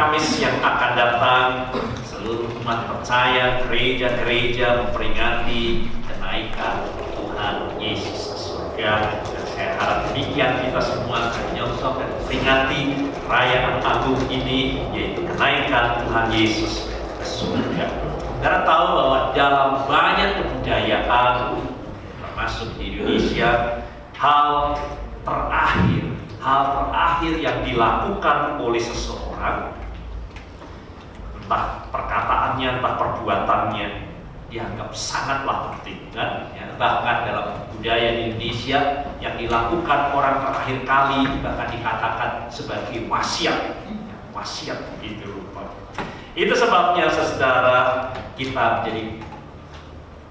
Kamis yang akan datang, seluruh umat percaya, gereja-gereja memperingati kenaikan Tuhan Yesus ke surga. Dan saya harap demikian kita semua akan menyongsong dan memperingati perayaan agung ini, yaitu kenaikan Tuhan Yesus ke surga. Saudara tahu bahwa dalam banyak kebudayaan, termasuk di Indonesia, hal terakhir yang dilakukan oleh seseorang, entah perkataannya, entah perbuatannya, dianggap sangatlah penting, kan? Ya, bahkan dalam budaya di Indonesia yang dilakukan orang terakhir kali bahkan dikatakan sebagai wasiat, begitu rupa. Itu sebabnya saudara, kita jadi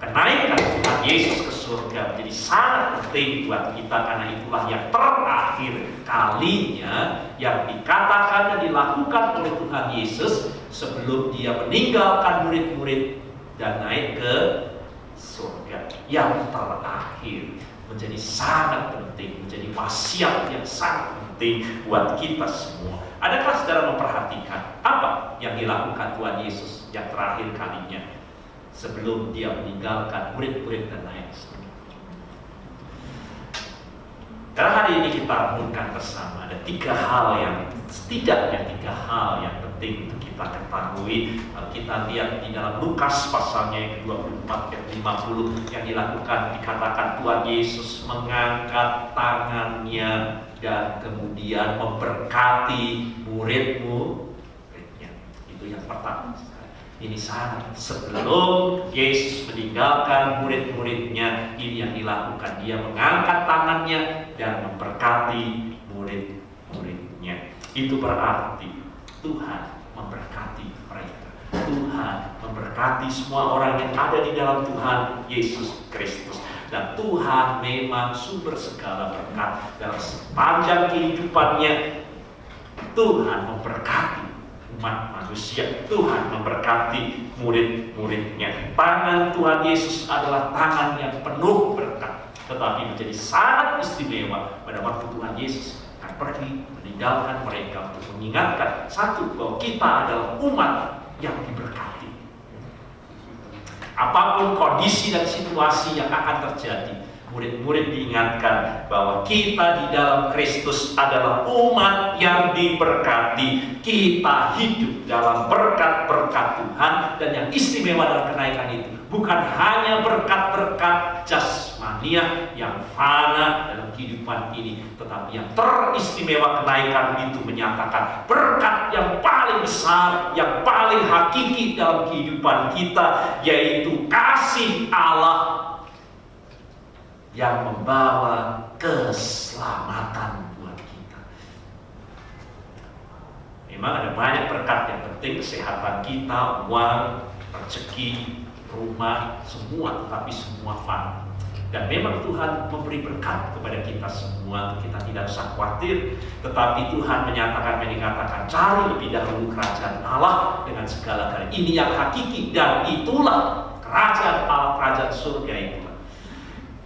kenaikan Tuhan Yesus ke surga menjadi sangat penting buat kita, karena itulah yang terakhir kalinya yang dikatakan dan dilakukan oleh Tuhan Yesus sebelum dia meninggalkan murid-murid dan naik ke surga. Yang terakhir menjadi sangat penting, menjadi wasiat yang sangat penting buat kita semua. Adakah saudara memperhatikan apa yang dilakukan Tuhan Yesus yang terakhir kalinya sebelum dia meninggalkan murid-murid dan naik ke surga? Karena hari ini kita renungkan bersama, ada setidaknya tiga hal yang penting untuk kita ketahui. Kita lihat di dalam Lukas pasalnya yang ke-24 ayat 50 yang dilakukan, dikatakan Tuhan Yesus mengangkat tangannya dan kemudian memberkati murid-muridnya. Itu yang pertama. Ini sangat sebelum Yesus meninggalkan murid-muridnya, ini yang dilakukan. Dia mengangkat tangannya dan memberkati murid-muridnya. Itu berarti Tuhan memberkati mereka. Tuhan memberkati semua orang yang ada di dalam Tuhan Yesus Kristus. Dan Tuhan memang sumber segala berkat. Dalam sepanjang kehidupannya, Tuhan memberkati umat manusia. Tuhan memberkati murid-muridnya. Tangan Tuhan Yesus adalah tangan yang penuh berkat, tetapi menjadi sangat istimewa pada waktu Tuhan Yesus akan pergi meninggalkan mereka untuk mengingatkan satu, bahwa kita adalah umat yang diberkati. Apapun kondisi dan situasi yang akan terjadi, murid-murid diingatkan bahwa kita di dalam Kristus adalah umat yang diberkati. Kita hidup dalam berkat-berkat Tuhan, dan yang istimewa dalam kenaikan itu bukan hanya berkat-berkat jasmania yang fana dalam kehidupan ini, tetapi yang teristimewa kenaikan itu menyatakan berkat yang paling besar, yang paling hakiki dalam kehidupan kita, yaitu kasih Allah yang membawa keselamatan buat kita. Memang ada banyak berkat yang penting, kesehatan kita, uang, rezeki, rumah, semua, tetapi semua fana. Dan memang Tuhan memberi berkat kepada kita semua, kita tidak usah khawatir. Tetapi Tuhan dikatakan cari lebih dahulu kerajaan Allah dengan segala galanya. Ini yang hakiki, dan itulah kerajaan Allah, kerajaan surga itulah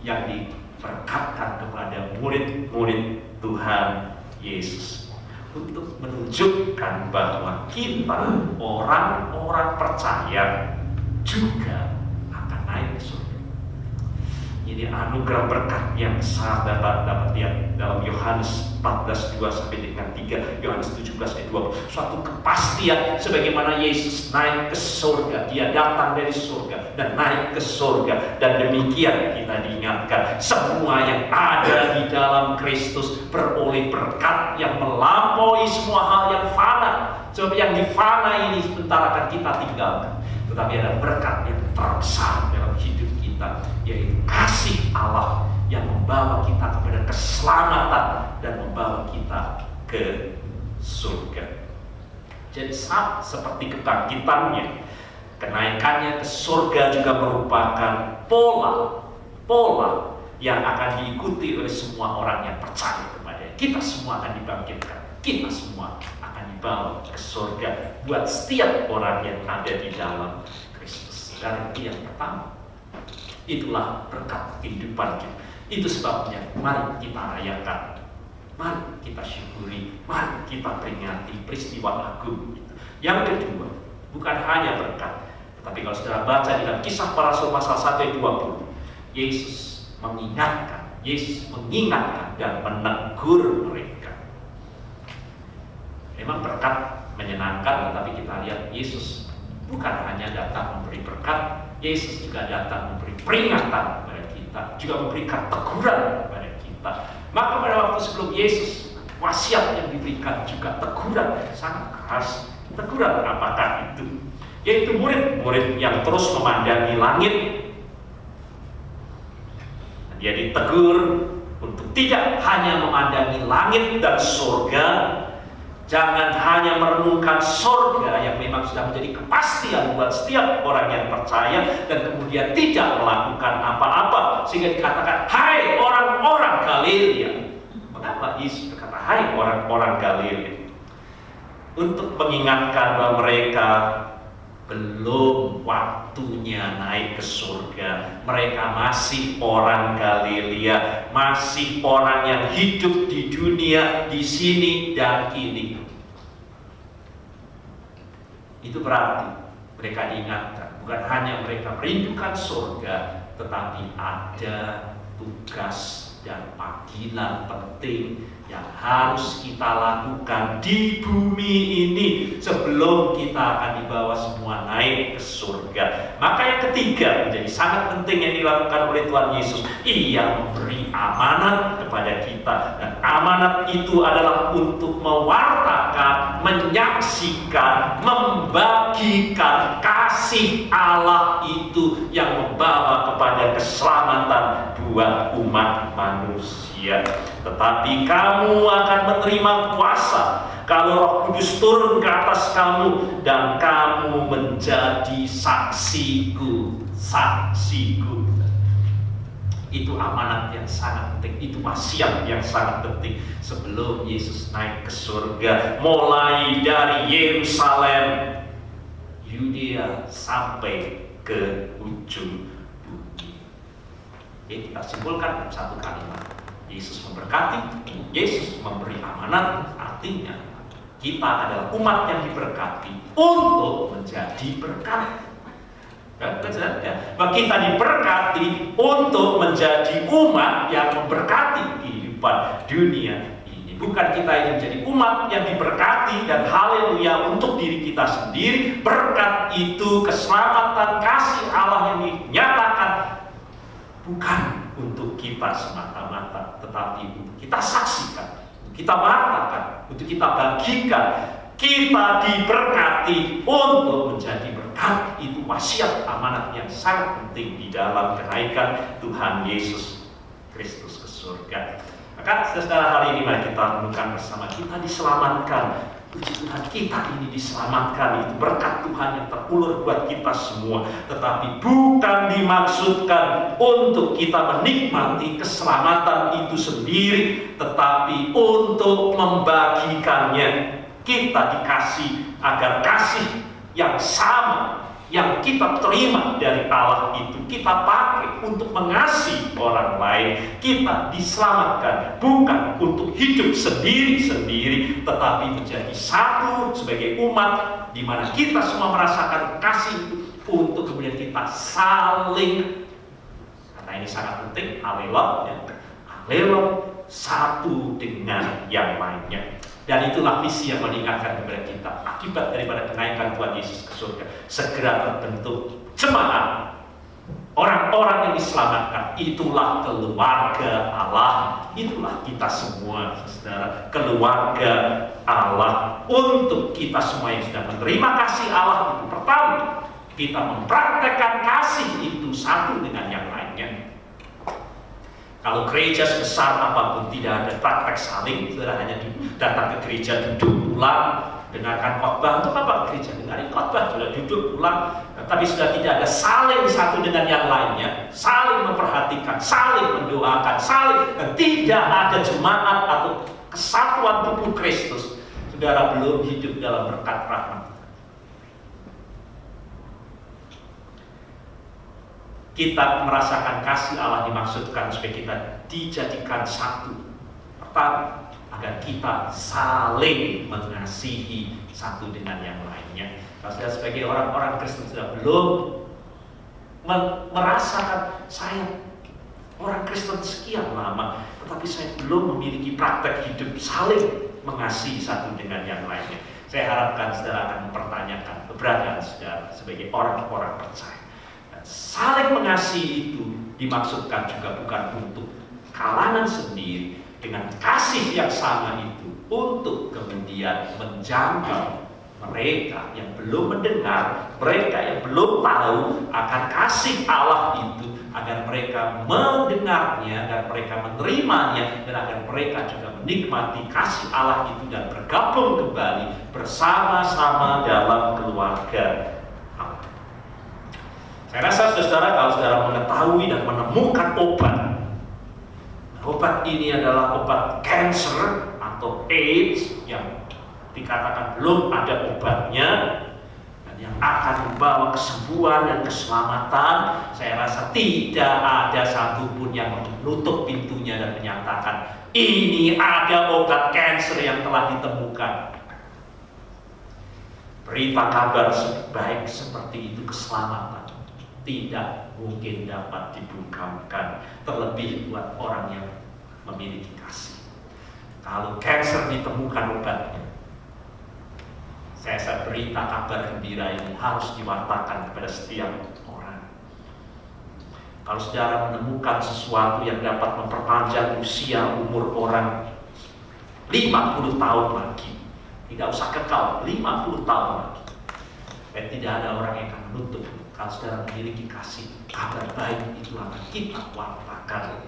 yang diberkatkan kepada murid-murid Tuhan Yesus, untuk menunjukkan bahwa kita orang-orang percaya juga akan naik ke surga. Ini anugerah berkat yang besar. dapat lihat dalam Yohanes 14:2-3, Yohanes 17:20, suatu kepastian sebagaimana Yesus naik ke surga. Dia datang dari surga dan naik ke surga, dan demikian kita diingatkan semua yang ada di dalam Kristus beroleh berkat yang melampaui semua hal yang fana. Sebab yang di fana ini sebentar akan kita tinggalkan, tetapi ada berkat yang terbesar dalam hidup kita, yaitu kasih Allah yang membawa kita kepada keselamatan dan membawa kita ke surga. Jadi seperti kebangkitannya, kenaikannya ke surga juga merupakan pola yang akan diikuti oleh semua orang yang percaya kepada-Nya. Kita semua akan dibangkitkan, kita semua akan dibawa ke surga buat setiap orang yang ada di dalam Kristus. Dan itu yang pertama. Itulah berkat kehidupan kita. Itu sebabnya mari kita rayakan, mari kita syukuri, mari kita peringati peristiwa agung itu. Yang kedua, bukan hanya berkat, tetapi kalau saudara baca di dalam Kisah Para Rasul pasal 1 ayat 20, Yesus mengingatkan dan menegur mereka. Memang berkat menyenangkan, tetapi kita lihat Yesus bukan hanya datang memberi berkat, Yesus juga datang memberi peringatan kepada kita, juga memberikan teguran kepada kita. Maka pada waktu sebelum Yesus, wasiat yang diberikan juga teguran sangat keras. Teguran apakah itu? Yaitu murid-murid yang terus memandangi langit. Dia ditegur untuk tidak hanya memandangi langit dan surga, jangan hanya merenungkan surga yang memang sudah menjadi kepastian buat setiap orang yang percaya, dan kemudian tidak melakukan apa-apa, sehingga dikatakan, hai orang-orang Galilea. Mengapa Yesus berkata, hai orang-orang Galilea? Untuk mengingatkan bahwa mereka belum waktunya naik ke surga. Mereka masih orang Galilea, masih orang yang hidup di dunia, di sini dan kini. Itu berarti mereka diingatkan, bukan hanya mereka merindukan surga, tetapi ada tugas dan panggilan penting yang harus kita lakukan di bumi ini sebelum kita akan dibawa semua naik ke surga. Maka yang ketiga menjadi sangat penting yang dilakukan oleh Tuhan Yesus. Ia memberi amanat kepada kita, dan amanat itu adalah untuk mewartakan, menyaksikan, membagikan kasih Allah itu yang membawa kepada keselamatan buat umat manusia. Tetapi kamu akan menerima kuasa kalau Roh Kudus turun ke atas kamu, dan kamu menjadi saksiku. Itu amanat yang sangat penting, itu wasiat yang sangat penting sebelum Yesus naik ke surga. Mulai dari Yerusalem, Yudea sampai ke ujung bumi. Kita simpulkan satu kalimat: Yesus memberkati, Yesus memberi amanat. Artinya kita adalah umat yang diberkati untuk menjadi berkat. Kita diberkati untuk menjadi umat yang memberkati kehidupan dunia ini. Bukan kita yang menjadi umat yang diberkati dan haleluya untuk diri kita sendiri. Berkat itu, keselamatan, kasih Allah yang dinyatakan bukan untuk kita semata-mata, tetapi untuk kita saksikan, untuk kita wartakan, untuk kita bagikan. Kita diberkati untuk menjadi berkat. Itu wasiat amanat yang sangat penting di dalam kenaikan Tuhan Yesus Kristus ke surga. Maka saudara, hari ini mari kita renungkan bersama, kita diselamatkan. Puji Tuhan, kita ini diselamatkan. Itu berkat Tuhan yang terulur buat kita semua. Tetapi bukan dimaksudkan untuk kita menikmati keselamatan itu sendiri, tetapi untuk membagikannya. Kita dikasih agar kasih yang sama yang kita terima dari Allah itu kita pakai untuk mengasihi orang lain. Kita diselamatkan bukan untuk hidup sendiri-sendiri, tetapi menjadi satu sebagai umat di mana kita semua merasakan kasih itu, untuk kemudian kita saling, karena ini sangat penting, alelo satu dengan yang lainnya. Dan itulah visi yang mengingatkan kepada kita. Akibat daripada kenaikan Tuhan Yesus ke surga, segera terbentuk jemaat, orang-orang yang diselamatkan. Itulah keluarga Allah. Itulah kita semua, saudara, keluarga Allah. Untuk kita semua yang sudah menerima kasih Allah itu, pertama, kita mempraktekkan kasih itu satu dengan yang lainnya. Kalau gereja sebesar apapun tidak ada praktek saling, saudara hanya datang ke gereja, duduk, pulang, dengarkan khotbah. Untuk apa gereja? Dengarin khotbah, sudah duduk, pulang. Tapi sudah tidak ada saling satu dengan yang lainnya, saling memperhatikan, saling mendoakan, saling, dan tidak ada jemaat atau kesatuan tubuh Kristus, saudara belum hidup dalam berkat rahmat. Kita merasakan kasih Allah dimaksudkan supaya kita dijadikan satu. Pertama, agar kita saling mengasihi satu dengan yang lainnya. Kalau sudah sebagai orang-orang Kristen sudah belum merasakan saya orang Kristen sekian lama, tetapi saya belum memiliki praktek hidup saling mengasihi satu dengan yang lainnya. Saya harapkan saudara akan mempertanyakan keberadaan saudara sebagai orang-orang percaya. Dan saling mengasihi itu dimaksudkan juga bukan untuk kalangan sendiri, dengan kasih yang sama itu untuk kemudian menjangkau mereka yang belum mendengar, mereka yang belum tahu akan kasih Allah itu, agar mereka mendengarnya, agar mereka menerimanya, dan agar mereka juga menikmati kasih Allah itu dan bergabung kembali bersama-sama dalam keluarga Allah. Saya rasa saudara, kalau saudara mengetahui dan menemukan obat ini adalah obat kanker atau AIDS yang dikatakan belum ada obatnya dan yang akan membawa kesembuhan dan keselamatan, saya rasa tidak ada satupun yang menutup pintunya dan menyatakan ini ada obat kanker yang telah ditemukan. Berita kabar baik seperti itu, keselamatan tidak mungkin dapat dibungkamkan, terlebih buat orang yang memiliki kasih. Kalau kanker ditemukan obatnya, saya berita kabar gembira ini harus diwartakan kepada setiap orang. Kalau saudara menemukan sesuatu yang dapat memperpanjang usia umur orang 50 tahun lagi, tidak usah kekal 50 tahun lagi, dan tidak ada orang yang akan menutup. Kalau saudara memiliki kasih, kabar baik itu akan kita wartakan.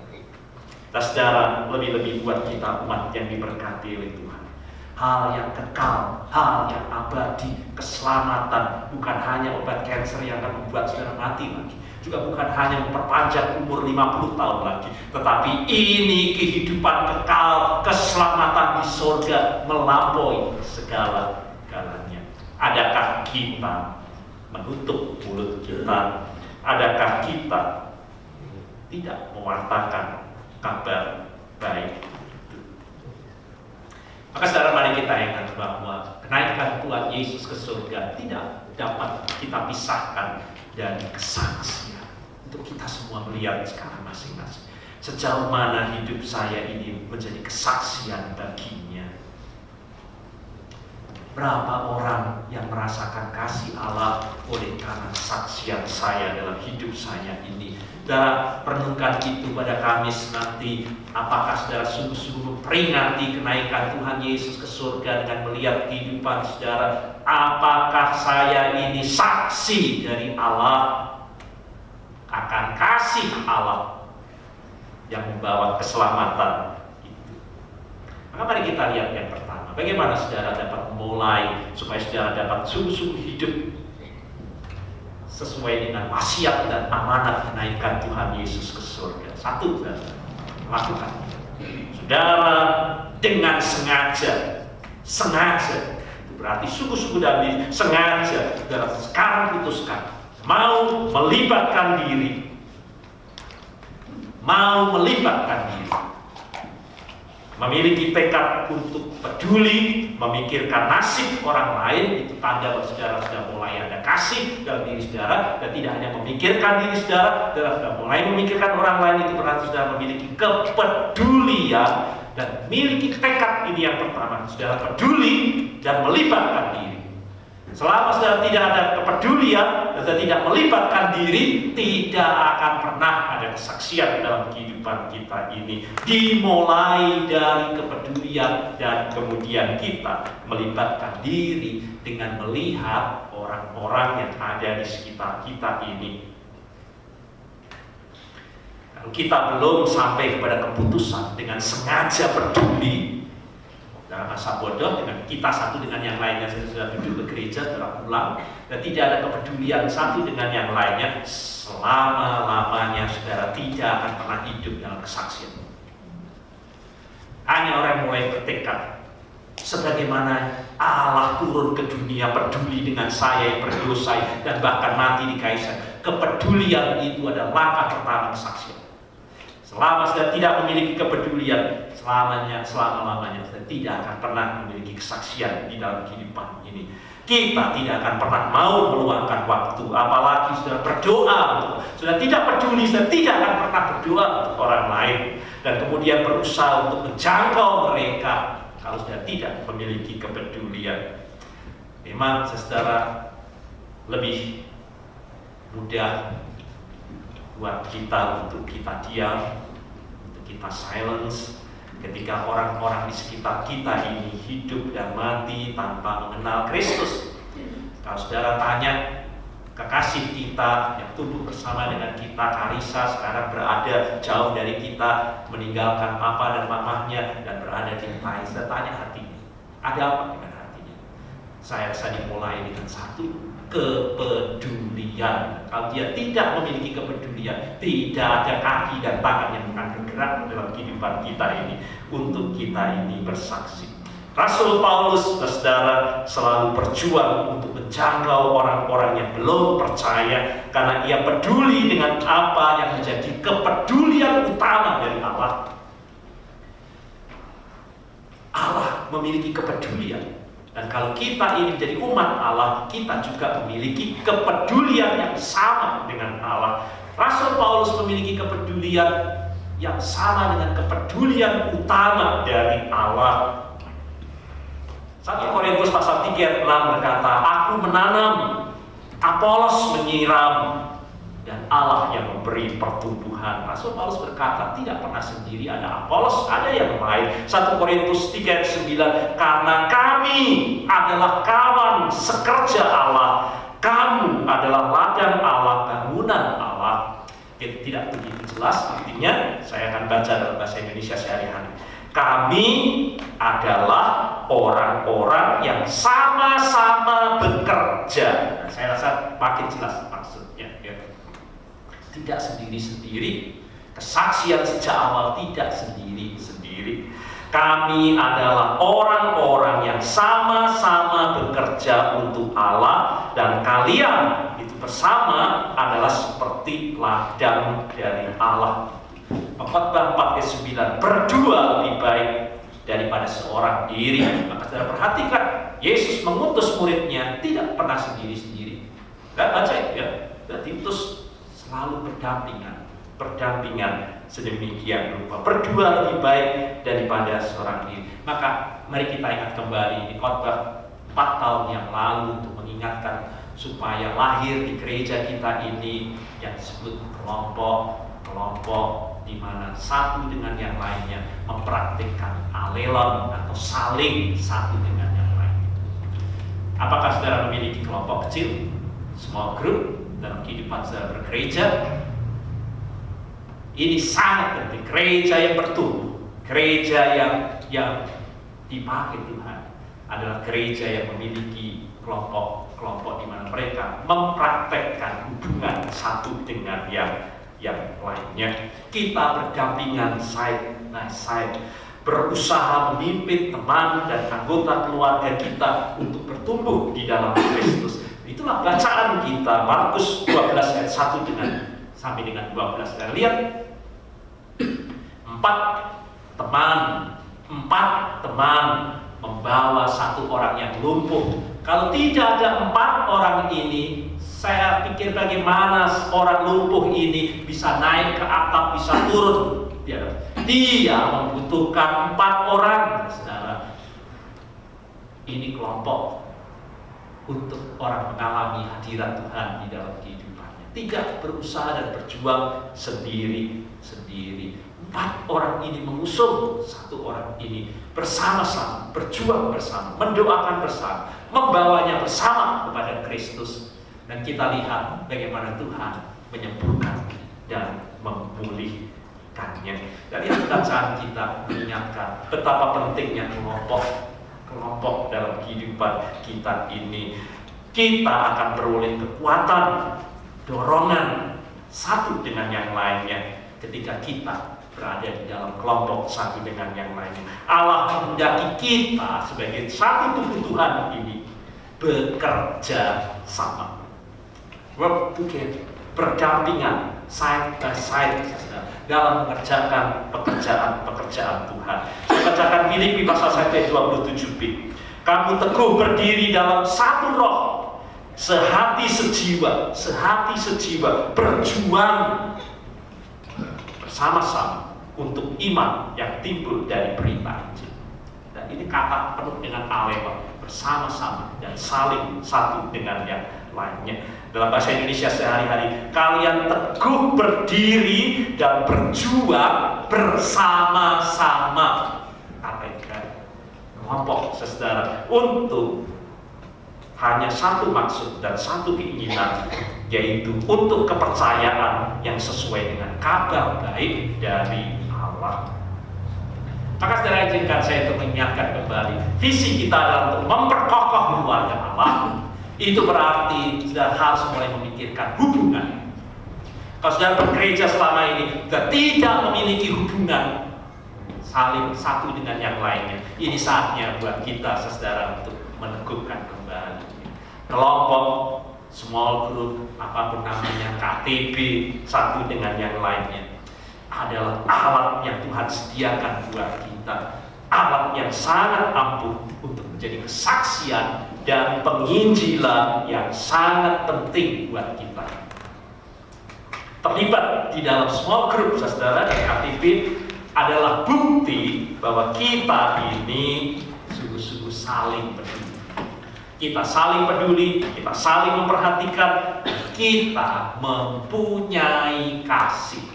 Dan saudara, lebih-lebih buat kita umat yang diberkati oleh Tuhan, hal yang kekal, hal yang abadi, keselamatan, bukan hanya obat kanker yang akan membuat saudara mati lagi, juga bukan hanya memperpanjang umur 50 tahun lagi, tetapi ini kehidupan kekal, keselamatan di surga melampaui segala-galanya. Adakah kita menutup mulut kita? Adakah kita tidak mewartakan kabar baik itu? Maka saudara, mari kita ingat bahwa kenaikan Tuhan Yesus ke surga tidak dapat kita pisahkan dari kesaksian. Untuk kita semua melihat sekarang masing-masing, sejauh mana hidup saya ini menjadi kesaksian baginya. Berapa orang yang merasakan kasih Allah oleh karena kesaksian saya dalam hidup saya ini. Saudara, renungkan itu pada Kamis nanti. Apakah saudara sungguh-sungguh memperingati kenaikan Tuhan Yesus ke surga dengan melihat kehidupan saudara? Apakah saya ini saksi dari Allah akan kasih Allah yang membawa keselamatan itu? Maka mari kita lihat yang pertama, bagaimana saudara dapat memulai supaya saudara dapat sungguh-sungguh hidup sesuai dengan wasiat dan amanat kenaikan Tuhan Yesus ke surga. Satu, saudara, lakukan. Saudara dengan sengaja, itu berarti sungguh-sungguh dan sengaja, saudara sekarang putuskan mau melibatkan diri, memiliki tekad untuk peduli, memikirkan nasib orang lain. Itu tanda bahwa saudara sudah mulai ada kasih dalam diri saudara, dan tidak hanya memikirkan diri saudara sudah mulai memikirkan orang lain. Itu berarti saudara memiliki kepedulian dan memiliki tekad. Ini yang pertama, saudara peduli dan melibatkan diri. Selama saudara tidak ada kepedulian dan tidak melibatkan diri, tidak akan pernah ada kesaksian dalam kehidupan kita ini. Dimulai dari kepedulian dan kemudian kita melibatkan diri dengan melihat orang-orang yang ada di sekitar kita ini. Kalau kita belum sampai kepada keputusan dengan sengaja peduli dalam masa bodoh dengan kita satu dengan yang lainnya, saya sudah duduk ke gereja setelah pulang dan tidak ada kepedulian satu dengan yang lainnya, selama-lamanya saudara tidak akan pernah hidup dalam kesaksian. Hanya orang yang mulai bertekad, sebagaimana Allah turun ke dunia peduli dengan saya yang berdosa dan bahkan mati di kayu salib. Kepedulian itu adalah langkah pertama kesaksian. Selama saudara tidak memiliki kepedulian, selama-lamanya kita tidak akan pernah memiliki kesaksian di dalam kehidupan ini. Kita tidak akan pernah mau meluangkan waktu, apalagi sudah berdoa, sudah tidak peduli, sudah tidak akan pernah berdoa untuk orang lain, dan kemudian berusaha untuk menjangkau mereka kalau sudah tidak memiliki kepedulian. Memang saudara, lebih mudah buat kita untuk kita diam, untuk kita silence, ketika orang-orang di sekitar kita ini hidup dan mati tanpa mengenal Kristus. Kalau saudara tanya kekasih kita yang tumbuh bersama dengan kita, Karissa, sekarang berada jauh dari kita, meninggalkan papa dan mamahnya dan berada di Thailand. Saya tanya hatinya, ada apa dengan hatinya? Saya rasa dimulai dengan satu, kepedulian. Kalau dia tidak memiliki kepedulian, tidak ada kaki dan tangan yang akan bergerak dalam kehidupan kita ini untuk kita ini bersaksi. Rasul Paulus, saudara, selalu berjuang untuk menjangkau orang-orang yang belum percaya karena ia peduli dengan apa yang menjadi kepedulian utama dari Allah. Allah memiliki kepedulian. Dan kalau kita ini menjadi umat Allah, kita juga memiliki kepedulian yang sama dengan Allah. Rasul Paulus memiliki kepedulian yang sama dengan kepedulian utama dari Allah. 1 Korintus pasal 3 ayat 6 berkata, aku menanam, Apolos menyiram, dan Allah yang memberi pertumbuhan. Rasul Paulus berkata, tidak pernah sendiri, ada Apolos, ada yang lain. 1 Korintus 3 ayat 9, karena kami adalah kawan sekerja Allah, kamu adalah ladang Allah, bangunan Allah. Tidak begitu jelas artinya, saya akan baca dalam bahasa Indonesia sehari-hari. Kami adalah orang-orang yang sama-sama bekerja. Nah, saya rasa makin jelas maksudnya. Tidak sendiri-sendiri, kesaksian sejak awal tidak sendiri-sendiri. Kami adalah orang-orang yang sama-sama bekerja untuk Allah, dan kalian itu bersama adalah seperti ladang dari Allah. Khotbah 4 ayat 9, berdua lebih baik daripada seorang diri. Maka saudara perhatikan, Yesus mengutus muridnya tidak pernah sendiri-sendiri. Baca itu ya, diutus selalu berdampingan sedemikian rupa. Berdua lebih baik daripada seorang diri. Maka mari kita ingat kembali di khotbah 4 tahun yang lalu untuk mengingatkan supaya lahir di gereja kita ini yang disebut kelompok di mana satu dengan yang lainnya mempraktikkan alelon atau saling satu dengan yang lain. Apakah saudara memiliki kelompok kecil, small group dalam kehidupan saudara bergereja? Ini sangat penting. Gereja yang bertumbuh, gereja yang dipakai Tuhan adalah gereja yang memiliki kelompok di mana mereka mempraktekkan hubungan satu dengan yang lainnya. Kita berdampingan side by side, berusaha memimpin teman dan anggota keluarga kita untuk bertumbuh di dalam Kristus. Itulah bacaan kita, Markus 12 ayat 1 sampai dengan 12. Kita lihat 4 teman membawa satu orang yang lumpuh. Kalau tidak ada 4 orang ini, saya pikir bagaimana orang lumpuh ini bisa naik ke atap, bisa turun. Dia membutuhkan 4 orang, saudara. Ini kelompok untuk orang mengalami hadirat Tuhan di dalam kehidupannya. Tidak berusaha dan berjuang sendiri-sendiri. 4 orang ini mengusung 1 orang ini bersama-sama, berjuang bersama, mendoakan bersama, membawanya bersama kepada Kristus. Dan kita lihat bagaimana Tuhan menyembuhkan dan memulihkannya. Dari bacaan kita mengingatkan betapa pentingnya kelompok dalam kehidupan kita ini. Kita akan beroleh kekuatan, dorongan satu dengan yang lainnya ketika kita berada di dalam kelompok satu dengan yang lainnya. Allah menghendaki kita sebagai satu tubuh Tuhan ini bekerja sama. Work together, berdampingan side by side dalam mengerjakan pekerjaan Tuhan. Saya bacakan Filipi pasal 1 ayat 27b. Kamu teguh berdiri dalam satu roh, sehati sejiwa, berjuang bersama-sama untuk iman yang timbul dari berita Injil. Dan ini kata penuh dengan alema, bersama-sama dan saling satu dengan yang lainnya. Dalam bahasa Indonesia sehari-hari, kalian teguh berdiri dan berjuang bersama-sama. Apa itu kan? Kelompok saudara untuk hanya satu maksud dan satu keinginan, yaitu untuk kepercayaan yang sesuai dengan kabar baik dari Allah. Maka saudara izinkan saya untuk mengingatkan kembali, visi kita adalah untuk memperkokoh keluarga Allah. Itu berarti saudara harus mulai memikirkan hubungan. Kalau saudara bergereja selama ini sudah tidak memiliki hubungan saling satu dengan yang lainnya, ini saatnya buat kita saudara untuk meneguhkan kembali kelompok, small group, apapun namanya, KTB, satu dengan yang lainnya adalah alat yang Tuhan sediakan buat kita, alat yang sangat ampuh untuk menjadi kesaksian dan penginjilan yang sangat penting buat kita. Terlibat di dalam small group saudara dan KTB adalah bukti bahwa kita ini sungguh-sungguh saling peduli. Kita saling peduli, kita saling memperhatikan, kita mempunyai kasih.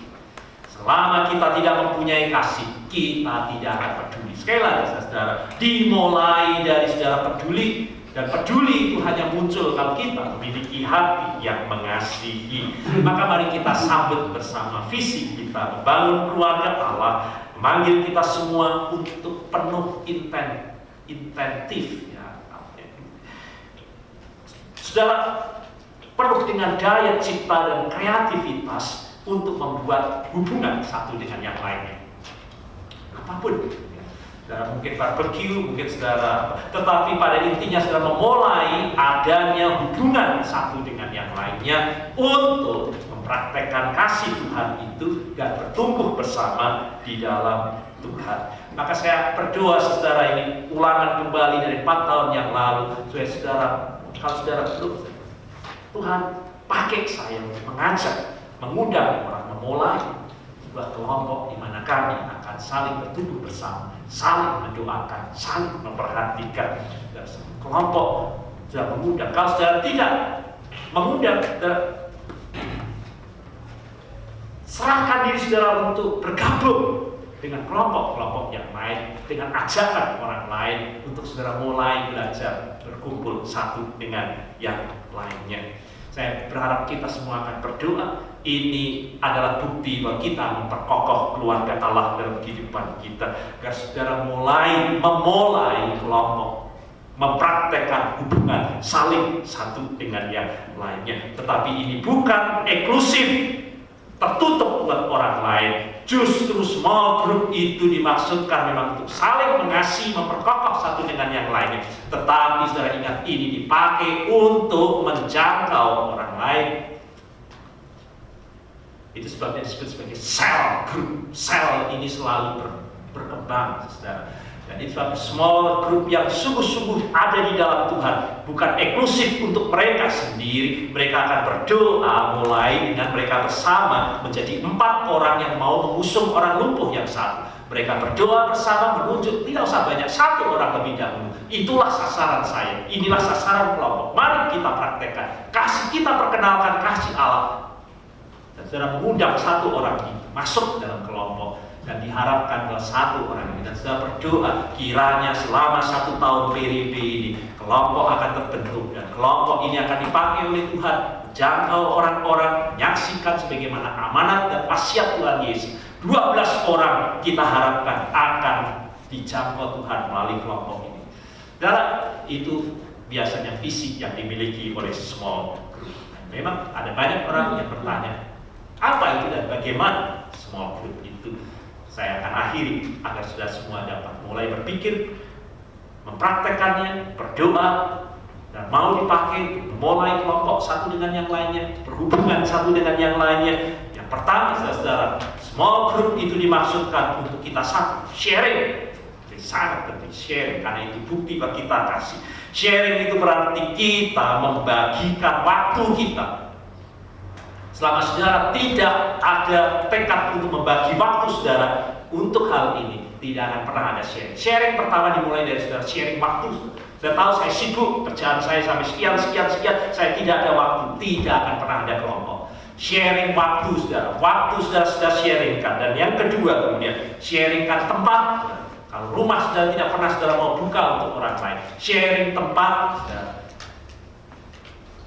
Selama kita tidak mempunyai kasih, kita tidak akan peduli. Sekali lagi saudara, dimulai dari saudara peduli, dan peduli itu hanya muncul kalau kita memiliki hati yang mengasihi. Maka mari kita sambut bersama visi kita membangun keluarga Allah, memanggil kita semua untuk penuh intentif. Saudara, penuh dengan daya cipta dan kreativitas untuk membuat hubungan satu dengan yang lainnya. Apapun, saudara mungkin barbecue, mungkin saudara, tetapi pada intinya saudara memulai adanya hubungan satu dengan yang lainnya untuk mempraktekkan kasih Tuhan itu dan bertumbuh bersama di dalam Tuhan. Maka saya berdoa saudara ini ulangan kembali dari 4 tahun yang lalu, supaya saudara, kalau saudara belum, Tuhan pakai saya untuk mengajak, mengundang orang memulai sebuah kelompok di mana kami akan saling bertumbuh bersama, saling mendoakan, saling memperhatikan. Dan kelompok sudah mengundang. Kalau saudara tidak mengundang, serahkan diri saudara untuk bergabung dengan kelompok-kelompok yang lain, dengan ajakan orang lain untuk saudara mulai belajar berkumpul satu dengan yang lainnya. Saya berharap kita semua akan berdoa. Ini adalah bukti bahwa kita memperkokoh keluarga Allah dalam kehidupan kita. Agar saudara memulai kelompok, mempraktekkan hubungan saling satu dengan yang lainnya. Tetapi ini bukan eksklusif, tertutup buat orang lain. Justru small group itu dimaksudkan memang untuk saling mengasihi, memperkokoh satu dengan yang lainnya. Tetapi saudara ingat, ini dipakai untuk menjangkau orang lain. Itu sebabnya disebut sebagai cell group. Sel ini selalu berkembang saudara. Dan itu sebabnya small group yang sungguh-sungguh ada di dalam Tuhan, bukan eksklusif untuk mereka sendiri. Mereka akan berdoa mulai dengan mereka bersama menjadi 4 orang yang mau mengusung orang lumpuh yang satu. Mereka berdoa bersama menunjuk, tidak usah banyak, 1 orang lebih dahulu. Itulah sasaran saya, inilah sasaran kelompok. Mari kita praktekkan kasih, kita perkenalkan kasih Allah. Dan saudara mengundang 1 orang itu masuk dalam kelompok. Dan diharapkan bahwa 1 orang ini, dan sudah berdoa kiranya selama 1 tahun PRIB ini kelompok akan terbentuk dan kelompok ini akan dipakai oleh Tuhan menjangkau orang-orang, menyaksikan sebagaimana amanat dan wasiat Tuhan Yesus. 12 orang kita harapkan akan dijangkau Tuhan melalui kelompok ini. Dan itu biasanya visi yang dimiliki oleh small group. Dan memang ada banyak orang yang bertanya, apa itu dan bagaimana small group itu? Saya akan akhiri agar sudah semua dapat mulai berpikir, mempraktekannya, berdoa, dan mau dipakai memulai kelompok satu dengan yang lainnya, berhubungan satu dengan yang lainnya, yang Yang pertama, saudara, small group itu dimaksudkan untuk kita satu, sharing. Jadi sangat penting sharing, karena itu bukti bahwa kita kasih. Sharing itu berarti kita membagikan waktu kita. Selama saudara tidak ada tekad untuk membagi waktu saudara untuk hal ini, tidak akan pernah ada sharing. Sharing pertama dimulai dari saudara sharing waktu. Saya tahu saya sibuk, kerjaan saya sampai sekian, saya tidak ada waktu. Tidak akan pernah ada kelompok. Sharing waktu saudara, waktu sudah sharingkan. Dan yang kedua kemudian, sharingkan tempat. Kalau rumah saudara tidak pernah saudara mau buka untuk orang lain, sharing tempat saudara.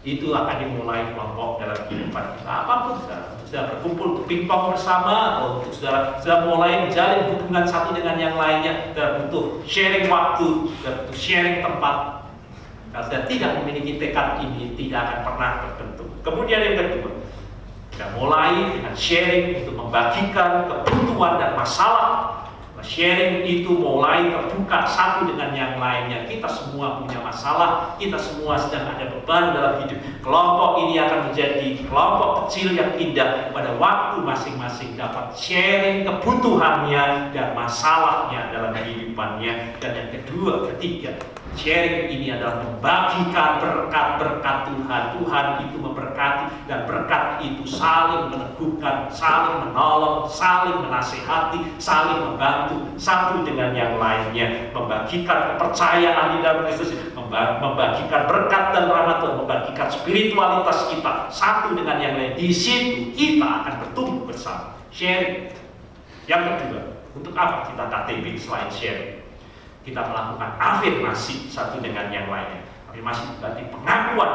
Itu akan dimulai kelompok dalam kehidupan kita. Apapun sudah berkumpul untuk pingpong bersama, atau untuk sudah mulai menjalin hubungan satu dengan yang lainnya, dan butuh sharing waktu, dan butuh sharing tempat. Kalau sudah tidak memiliki tekad ini, tidak akan pernah terbentuk. Kemudian yang kedua, kita mulai dengan sharing untuk membagikan kebutuhan dan masalah. Sharing itu mulai terbuka satu dengan yang lainnya. Kita semua punya masalah, kita semua sedang ada beban dalam hidup. Kelompok ini akan menjadi kelompok kecil yang indah pada waktu masing-masing dapat sharing kebutuhannya dan masalahnya dalam kehidupannya. Dan yang kedua, ketiga, sharing ini adalah membagikan berkat-berkat Tuhan. Tuhan itu memberkati, dan berkat itu saling meneguhkan, saling menolong, saling menasihati, saling membantu satu dengan yang lainnya, membagikan kepercayaan di dalam Kristus, membagikan berkat dan rahmat Tuhan, membagikan spiritualitas kita satu dengan yang lain. Di situ kita akan bertumbuh bersama. Sharing. Yang kedua, untuk apa kita KTB selain sharing? Kita melakukan afirmasi satu dengan yang lainnya. Afirmasi berarti pengakuan,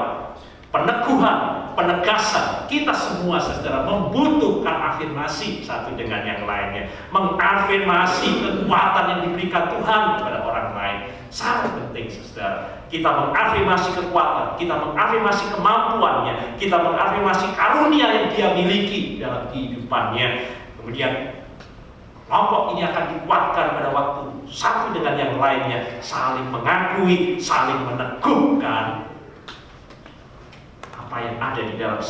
peneguhan, penegasan. Kita semua saudara membutuhkan afirmasi satu dengan yang lainnya. Mengafirmasi kekuatan yang diberikan Tuhan kepada orang lain. Sangat penting saudara. Kita mengafirmasi kekuatan, kita mengafirmasi kemampuannya, kita mengafirmasi karunia yang dia miliki dalam kehidupannya. Kemudian kelompok ini akan dikuatkan pada waktu satu dengan yang lainnya, saling mengakui, saling meneguhkan apa yang ada di dalam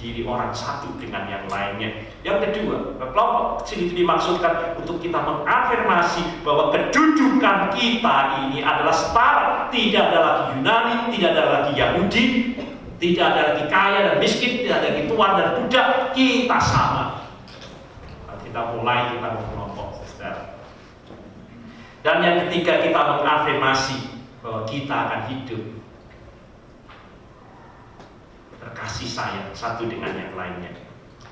diri orang satu dengan yang lainnya. Yang kedua, kelompok kecil itu dimaksudkan untuk kita mengafirmasi bahwa kedudukan kita ini adalah setara. Tidak ada lagi Yunani, tidak ada lagi Yahudi, tidak ada lagi kaya dan miskin, tidak ada lagi tuan dan budak. Kita sama. Kita mulai kita berkelompok, saudara. Dan yang ketiga, kita mengafirmasi bahwa kita akan hidup berkasih sayang satu dengan yang lainnya.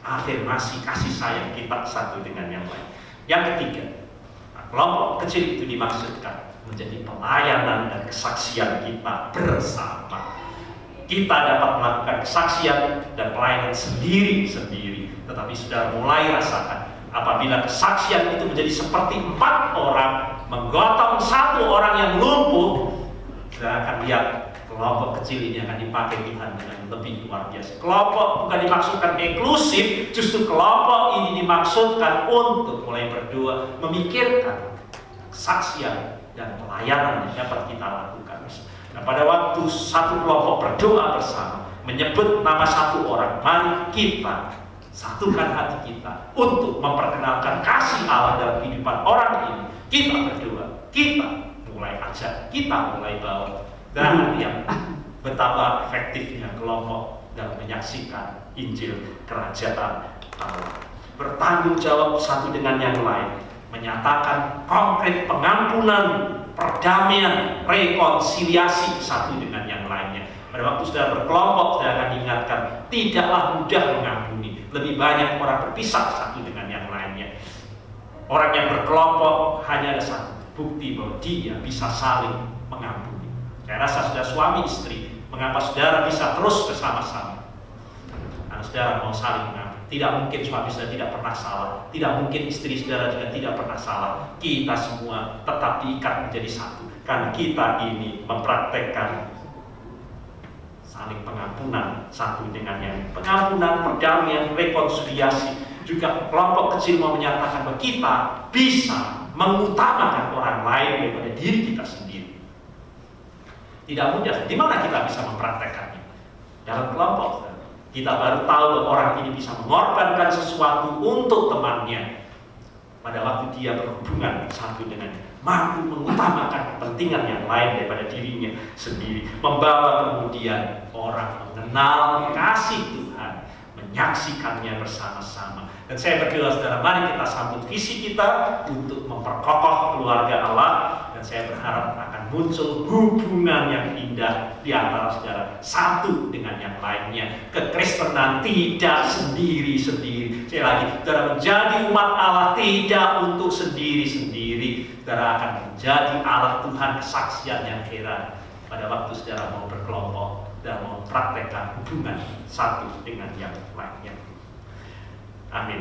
Afirmasi kasih sayang kita satu dengan yang lain. Yang ketiga, kelompok kecil itu dimaksudkan menjadi pelayanan dan kesaksian kita bersama. Kita dapat melakukan kesaksian dan pelayanan sendiri-sendiri, tetapi sudah mulai rasakan apabila kesaksian itu menjadi seperti 4 orang menggotong 1 orang yang lumpuh, kita akan lihat kelompok kecil ini akan dipakai Tuhan dengan lebih luar biasa. Kelompok bukan dimaksudkan eksklusif, justru kelompok ini dimaksudkan untuk mulai berdoa, memikirkan kesaksian dan pelayanan yang dapat kita lakukan. Nah, pada waktu satu kelompok berdoa bersama, menyebut nama 1 orang, mari kita satukan hati kita untuk memperkenalkan kasih Allah dalam kehidupan orang ini. Kita berdoa, kita mulai ajak, kita mulai bawa. Dan yang betapa efektifnya kelompok dalam menyaksikan Injil Kerajaan Allah. Bertanggung jawab satu dengan yang lain, menyatakan konkret pengampunan, perdamaian, rekonsiliasi satu dengan yang lainnya. Pada waktu sudah berkelompok, sudah akan diingatkan, tidaklah mudah mengampuni. Lebih banyak orang berpisah satu dengan yang lainnya. Orang yang berkelompok hanya ada satu bukti bahwa dia bisa saling mengampuni. Saya rasa sudah suami istri, mengapa saudara bisa terus bersama-sama? Karena saudara mau saling mengampuni. Tidak mungkin suami saudara tidak pernah salah. Tidak mungkin istri saudara juga tidak pernah salah. Kita semua tetap diikat menjadi satu. Karena kita ini mempraktekkan saling pengampunan satu dengan yang lain. Pengampunan, perdamaian, rekonsiliasi. Juga kelompok kecil mau menyatakan bahwa kita bisa mengutamakan orang lain daripada diri kita sendiri. Tidak mudah. Di mana kita bisa mempraktekannya? Dalam kelompok. Kita baru tahu bahwa orang ini bisa mengorbankan sesuatu untuk temannya. Pada waktu dia berhubungan satu dengannya, mampu mengutamakan kepentingan yang lain daripada dirinya sendiri, membawa kemudian orang mengenal kasih Tuhan, menyaksikannya bersama-sama. Dan saya berdoa saudara, mari kita sambut visi kita untuk memperkokoh keluarga Allah, dan saya berharap akan muncul hubungan yang indah di antara saudara satu dengan yang lainnya. Kekristenan tidak sendiri-sendiri. Sekali lagi, saudara menjadi umat Allah tidak untuk sendiri-sendiri. Saudara akan menjadi alat Tuhan, kesaksian yang heran pada waktu saudara mau berkelompok dan mempraktekkan hubungan satu dengan yang lainnya. Amin.